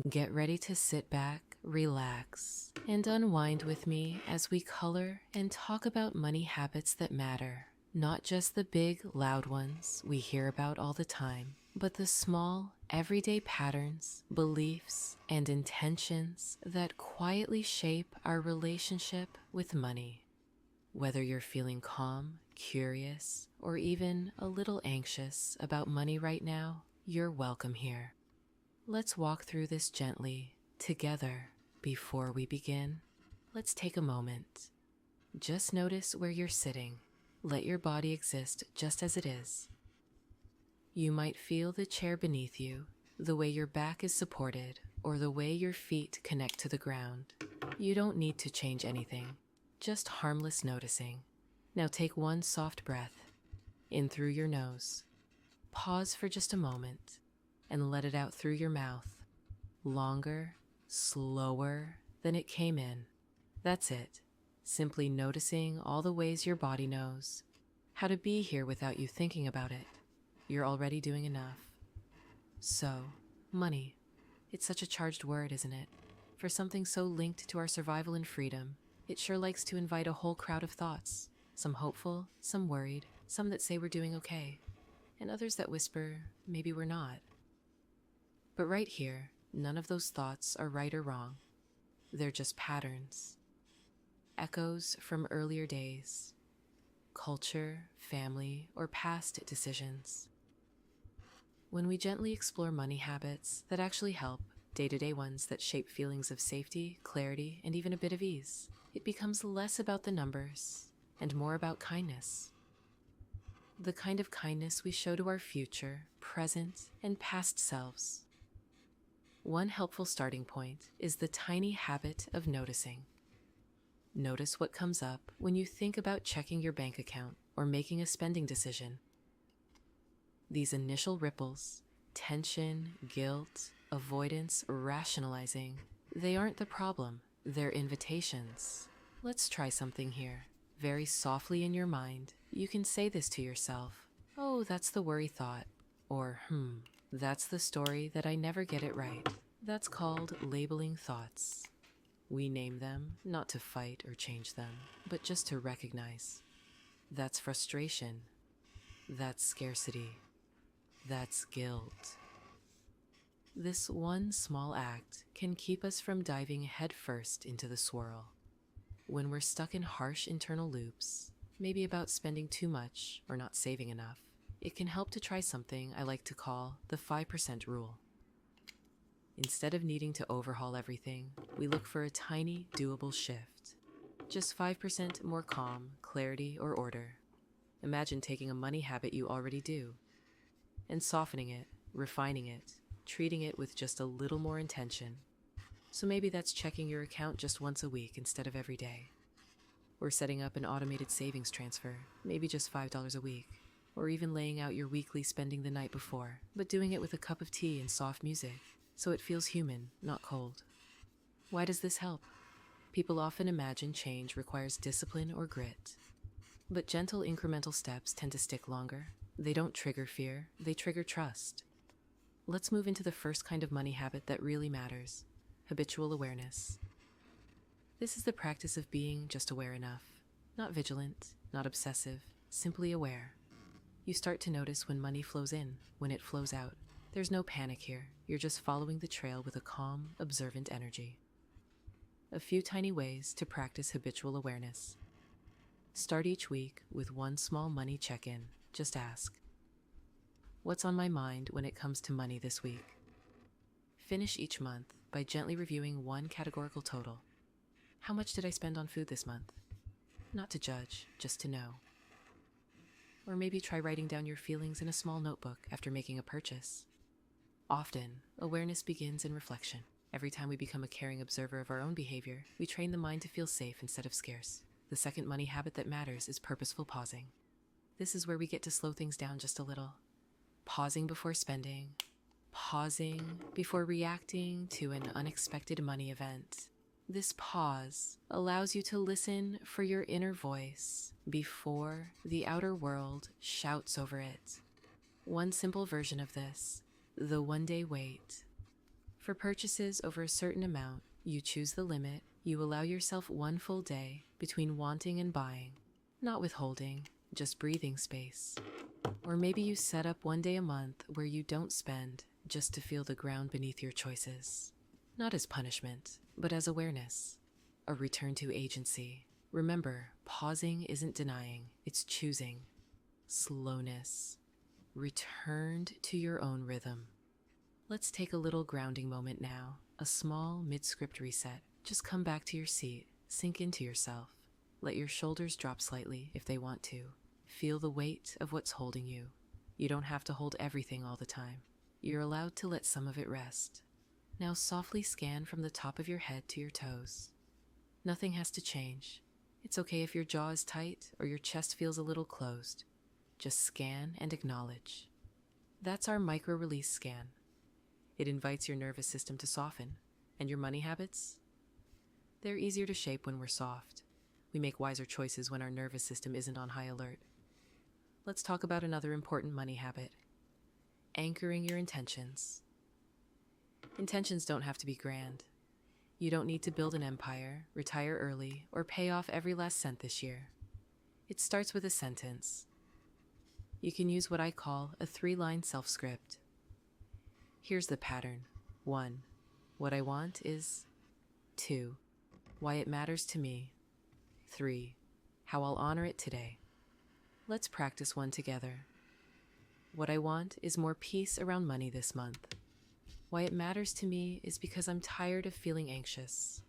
Get ready to sit back, relax, and unwind with me as we color and talk about money habits that matter. Not just the big, loud ones we hear about all the time, but the small, everyday patterns, beliefs, and intentions that quietly shape our relationship with money. Whether you're feeling calm, curious, or even a little anxious about money right now, you're welcome here. Let's walk through this gently, together. Before we begin, let's take a moment. Just notice where you're sitting. Let your body exist just as it is. You might feel the chair beneath you, the way your back is supported, or the way your feet connect to the ground. You don't need to change anything, just harmless noticing. Now take one soft breath, in through your nose. Pause for just a moment and let it out through your mouth. Longer, slower than it came in. That's it. Simply noticing all the ways your body knows how to be here without you thinking about it. You're already doing enough. So, money. It's such a charged word, isn't it? For something so linked to our survival and freedom, it sure likes to invite a whole crowd of thoughts. Some hopeful, some worried, some that say we're doing okay, and others that whisper, maybe we're not. But right here, none of those thoughts are right or wrong. They're just patterns. Echoes from earlier days, culture, family, or past decisions. When we gently explore money habits that actually help, day-to-day ones that shape feelings of safety, clarity, and even a bit of ease, it becomes less about the numbers and more about kindness. The kind of kindness we show to our future, present, and past selves. One helpful starting point is the tiny habit of noticing. Notice what comes up when you think about checking your bank account or making a spending decision. These initial ripples, tension, guilt, avoidance, rationalizing, they aren't the problem, they're invitations. Let's try something here. Very softly in your mind, you can say this to yourself. Oh, that's the worry thought. Or, that's the story that I never get it right. That's called labeling thoughts. We name them not to fight or change them, but just to recognize. That's frustration. That's scarcity. That's guilt. This one small act can keep us from diving headfirst into the swirl. When we're stuck in harsh internal loops, maybe about spending too much or not saving enough, it can help to try something I like to call the 5% rule. Instead of needing to overhaul everything, we look for a tiny, doable shift. Just 5% more calm, clarity, or order. Imagine taking a money habit you already do and softening it, refining it, treating it with just a little more intention. So maybe that's checking your account just once a week instead of every day. Or setting up an automated savings transfer, maybe just $5 a week. Or even laying out your weekly spending the night before, but doing it with a cup of tea and soft music, so it feels human, not cold. Why does this help? People often imagine change requires discipline or grit. But gentle incremental steps tend to stick longer. They don't trigger fear, they trigger trust. Let's move into the first kind of money habit that really matters: habitual awareness. This is the practice of being just aware enough. Not vigilant, not obsessive, simply aware. You start to notice when money flows in, when it flows out. There's no panic here. You're just following the trail with a calm, observant energy. A few tiny ways to practice habitual awareness. Start each week with one small money check-in. Just ask, what's on my mind when it comes to money this week? Finish each month by gently reviewing one categorical total. How much did I spend on food this month? Not to judge, just to know. Or maybe try writing down your feelings in a small notebook after making a purchase. Often, awareness begins in reflection. Every time we become a caring observer of our own behavior, we train the mind to feel safe instead of scarce. The second money habit that matters is purposeful pausing. This is where we get to slow things down just a little. Pausing before spending. Pausing before reacting to an unexpected money event. This pause allows you to listen for your inner voice before the outer world shouts over it. One simple version of this: the one-day wait. For purchases over a certain amount, you choose the limit. You allow yourself one full day between wanting and buying, not withholding, just breathing space. Or maybe you set up one day a month where you don't spend just to feel the ground beneath your choices. Not as punishment, but as awareness. A return to agency. Remember, pausing isn't denying, it's choosing. Slowness. Returned to your own rhythm. Let's take a little grounding moment now, a small mid-script reset. Just come back to your seat, sink into yourself. Let your shoulders drop slightly if they want to. Feel the weight of what's holding you. You don't have to hold everything all the time. You're allowed to let some of it rest. Now softly scan from the top of your head to your toes. Nothing has to change. It's okay if your jaw is tight or your chest feels a little closed. Just scan and acknowledge. That's our micro-release scan. It invites your nervous system to soften. And your money habits? They're easier to shape when we're soft. We make wiser choices when our nervous system isn't on high alert. Let's talk about another important money habit. Anchoring your intentions. Intentions don't have to be grand. You don't need to build an empire, retire early, or pay off every last cent this year. It starts with a sentence. You can use what I call a 3-line self-script. Here's the pattern. 1. What I want is. 2. Why it matters to me. 3. How I'll honor it today. Let's practice one together. What I want is more peace around money this month. Why it matters to me is because I'm tired of feeling anxious.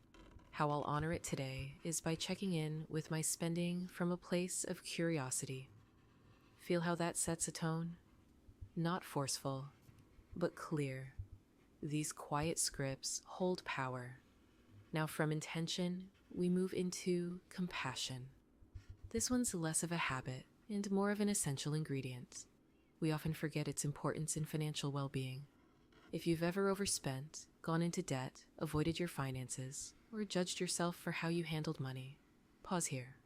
How I'll honor it today is by checking in with my spending from a place of curiosity. Feel how that sets a tone? Not forceful, but clear. These quiet scripts hold power. Now from intention, we move into compassion. This one's less of a habit and more of an essential ingredient. We often forget its importance in financial well-being. If you've ever overspent, gone into debt, avoided your finances, or judged yourself for how you handled money, pause here.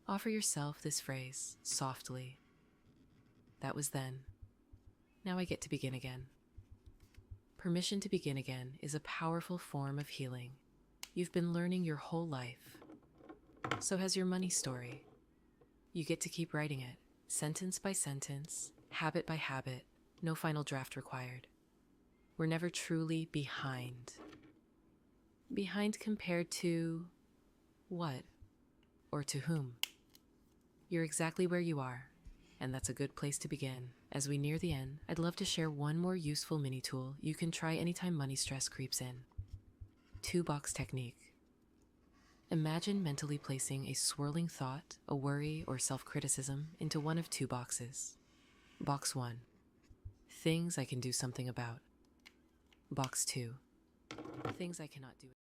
Offer yourself this phrase softly. That was then. Now I get to begin again. Permission to begin again is a powerful form of healing. You've been learning your whole life. So has your money story. You get to keep writing it, sentence by sentence, habit by habit, no final draft required. We're never truly behind. Behind compared to what? Or to whom? You're exactly where you are, and that's a good place to begin. As we near the end, I'd love to share one more useful mini tool you can try anytime money stress creeps in. 2-box technique. Imagine mentally placing a swirling thought, a worry, or self-criticism into one of 2 boxes. Box 1. Things I can do something about. Box 2. Things I cannot do.